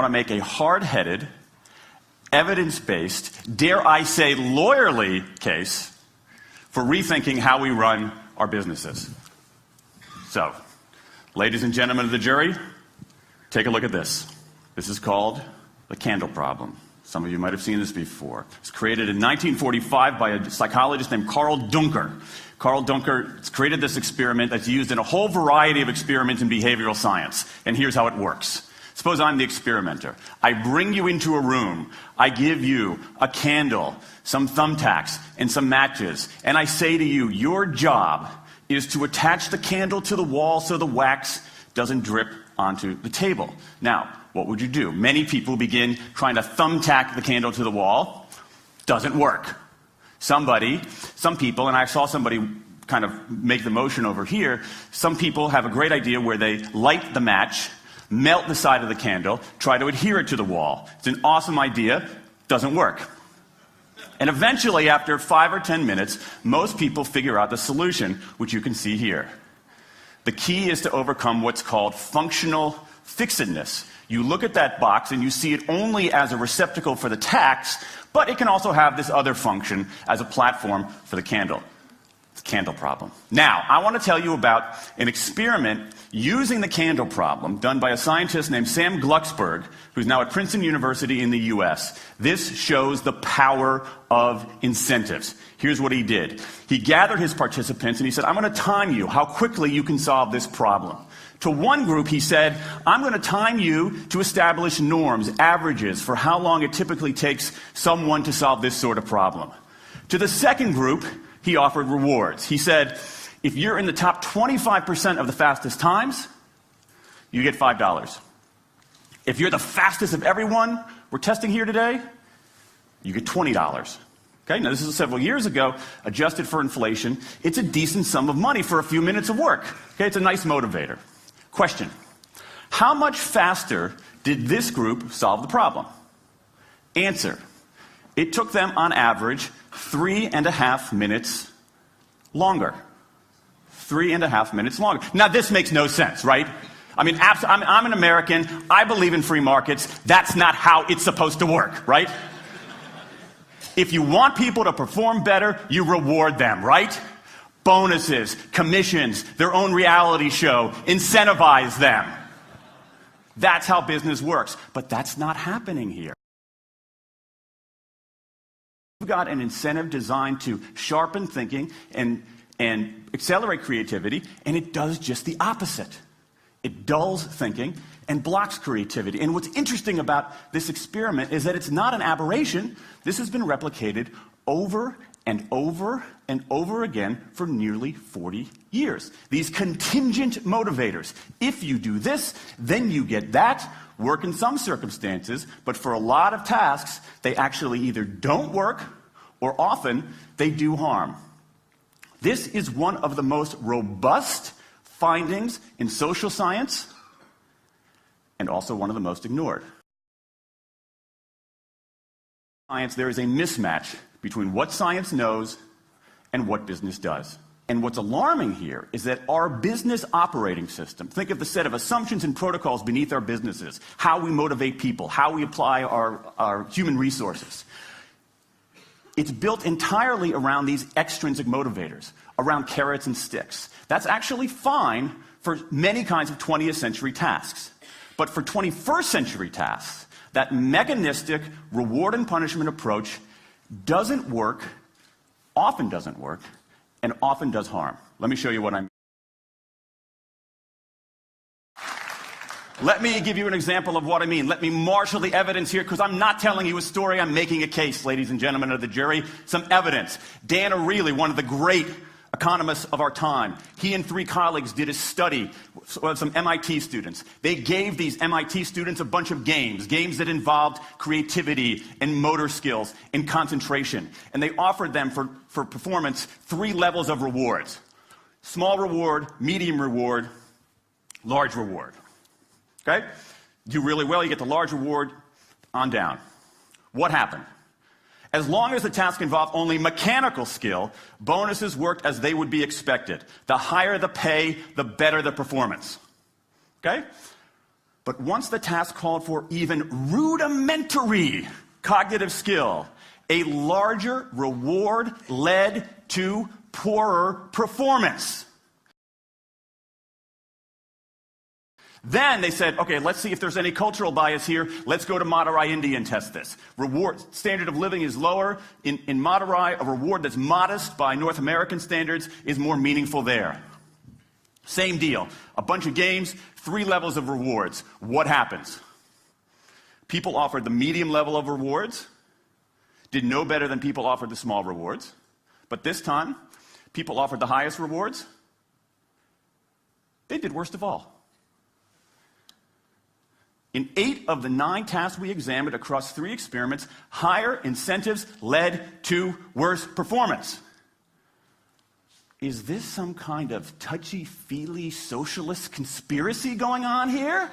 to make a hard-headed, evidence-based, dare I say lawyerly case for rethinking how we run our businesses. So, ladies and gentlemen of the jury, take a look at this. This is called the candle problem. Some of you might have seen this before. It was created in 1945 by a psychologist named Carl Duncker. Carl Duncker created this experiment that's used in a whole variety of experiments in behavioral science. And here's how it works. Suppose I'm the experimenter. I bring you into a room. I give you a candle, some thumbtacks, and some matches. And I say to you, your job is to attach the candle to the wall so the wax doesn't drip onto the table. Now, what would you do? Many people begin trying to thumbtack the candle to the wall. Doesn't work. Some people, and I saw somebody kind of make the motion over here, some people have a great idea where they light the match, melt the side of the candle, try to adhere it to the wall. It's an awesome idea. Doesn't work. And eventually, after 5 or 10 minutes, most people figure out the solution, which you can see here. The key is to overcome what's called functional fixedness. You look at that box and you see it only as a receptacle for the tacks, but it can also have this other function as a platform for the candle. It's a candle problem. Now, I want to tell you about an experiment using the candle problem done by a scientist named Sam Glucksberg, who's now at Princeton University in the US. This shows the power of incentives. Here's what he did. He gathered his participants and he said, I'm going to time you how quickly you can solve this problem. To one group, he said, I'm going to time you to establish norms, averages, for how long it typically takes someone to solve this sort of problem. To the second group, he offered rewards. He said, if you're in the top 25% of the fastest times, you get $5. If you're the fastest of everyone we're testing here today, you get $20. Okay, now this is several years ago, adjusted for inflation. It's a decent sum of money for a few minutes of work. Okay, it's a nice motivator. Question, how much faster did this group solve the problem? Answer, it took them on average 3.5 minutes longer. 3.5 minutes longer. Now this makes no sense, right? I mean, I'm an American, I believe in free markets, that's not how it's supposed to work, right? If you want people to perform better, you reward them, right? Bonuses, commissions, their own reality show, incentivize them. That's how business works. But that's not happening here. We've got an incentive designed to sharpen thinking and accelerate creativity, and it does just the opposite. It dulls thinking and blocks creativity. And what's interesting about this experiment is that it's not an aberration. This has been replicated over and over and over again for nearly 40 years. These contingent motivators. If you do this, then you get that. Work in some circumstances, but for a lot of tasks, they actually either don't work or often they do harm. This is one of the most robust findings in social science and also one of the most ignored. Science, there is a mismatch between what science knows and what business does. And what's alarming here is that our business operating system, think of the set of assumptions and protocols beneath our businesses, how we motivate people, how we apply our human resources. It's built entirely around these extrinsic motivators, around carrots and sticks. That's actually fine for many kinds of 20th century tasks. But for 21st century tasks, that mechanistic reward and punishment approach doesn't work, often doesn't work, and often does harm. Let me show you what I mean. Let me give you an example of what I mean. Let me marshal the evidence here, because I'm not telling you a story, I'm making a case, ladies and gentlemen of the jury. Some evidence. Dan Ariely, one of the great economists of our time, he and 3 colleagues did a study with some MIT students. They gave these MIT students a bunch of games that involved creativity and motor skills and concentration. And they offered them for performance 3 levels of rewards. Small reward, medium reward, large reward. Okay? Do really well, you get the large reward, on down. What happened? As long as the task involved only mechanical skill, bonuses worked as they would be expected. The higher the pay, the better the performance. Okay? But once the task called for even rudimentary cognitive skill, a larger reward led to poorer performance. Then they said, okay, let's see if there's any cultural bias here. Let's go to Madurai, India and test this. Reward standard of living is lower. In Madurai, a reward that's modest by North American standards is more meaningful there. Same deal. A bunch of games, 3 levels of rewards. What happens? People offered the medium level of rewards, did no better than people offered the small rewards. But this time, people offered the highest rewards. They did worst of all. In 8 of the 9 tasks we examined across 3 experiments, higher incentives led to worse performance. Is this some kind of touchy-feely socialist conspiracy going on here?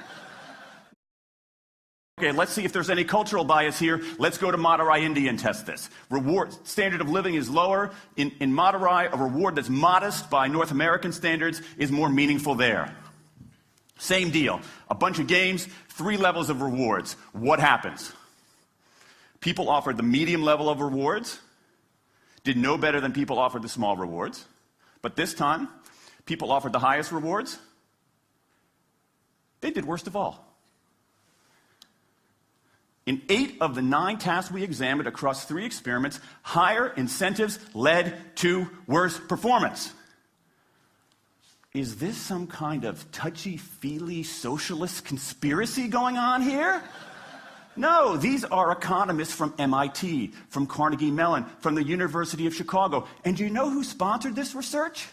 Okay, let's see if there's any cultural bias here. Let's go to Madurai, India and test this. Reward standard of living is lower. In Madurai, a reward that's modest by North American standards is more meaningful there. Same deal. A bunch of games, 3 levels of rewards. What happens? People offered the medium level of rewards, did no better than people offered the small rewards. But this time, people offered the highest rewards. They did worst of all. In 8 of the 9 tasks we examined across 3 experiments, higher incentives led to worse performance. Is this some kind of touchy-feely socialist conspiracy going on here? No, these are economists from MIT, from Carnegie Mellon, from the University of Chicago. And do you know who sponsored this research?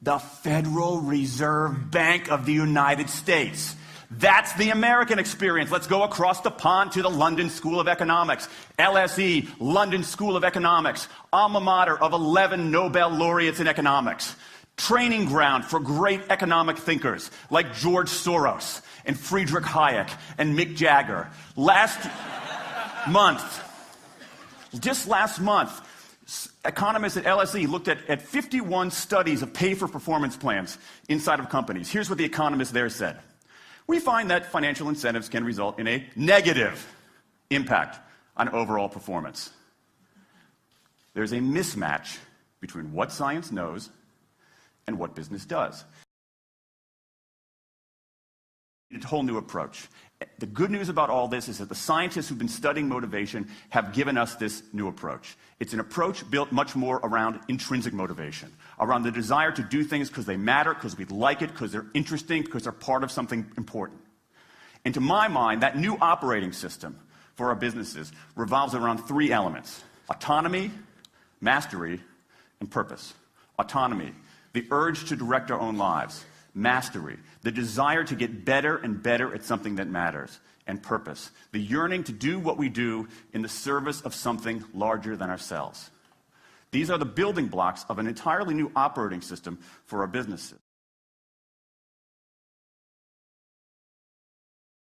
The Federal Reserve Bank of the United States. That's the American experience. Let's go across the pond to the London School of Economics. LSE, London School of Economics, alma mater of 11 Nobel laureates in economics. Training ground for great economic thinkers like George Soros and Friedrich Hayek and Mick Jagger. Just last month, economists at LSE looked at 51 studies of pay-for-performance plans inside of companies. Here's what the economists there said. We find that financial incentives can result in a negative impact on overall performance. There's a mismatch between what science knows and what business does. It's a whole new approach. The good news about all this is that the scientists who've been studying motivation have given us this new approach. It's an approach built much more around intrinsic motivation, around the desire to do things because they matter, because we like it, because they're interesting, because they're part of something important. And to my mind, that new operating system for our businesses revolves around 3 elements: autonomy, mastery, and purpose. Autonomy, the urge to direct our own lives. Mastery, the desire to get better and better at something that matters. And purpose, the yearning to do what we do in the service of something larger than ourselves. These are the building blocks of an entirely new operating system for our businesses.